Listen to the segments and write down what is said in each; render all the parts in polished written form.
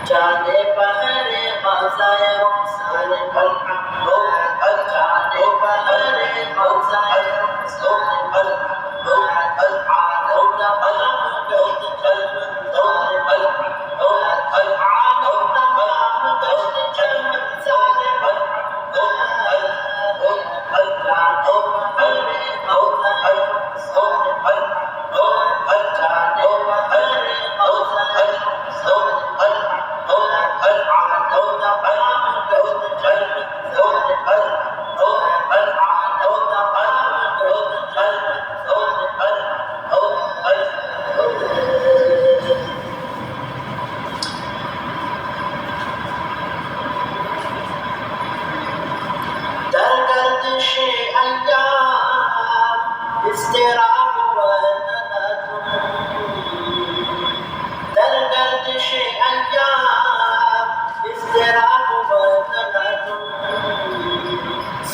जाने बहरे मज़ाए रुखसार मोहम्मद जाने बहरे मज़ाए रुखसार मोहम्मद आलो तमाम गश्त चल मंज़ार मोहम्मद आलो तमाम गश्त चल मंज़ार मोहम्मद जानो बहरे मज़ाए रुखसार मोहम्मद जाने बहरे मज़ाए रुखसार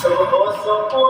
सुबह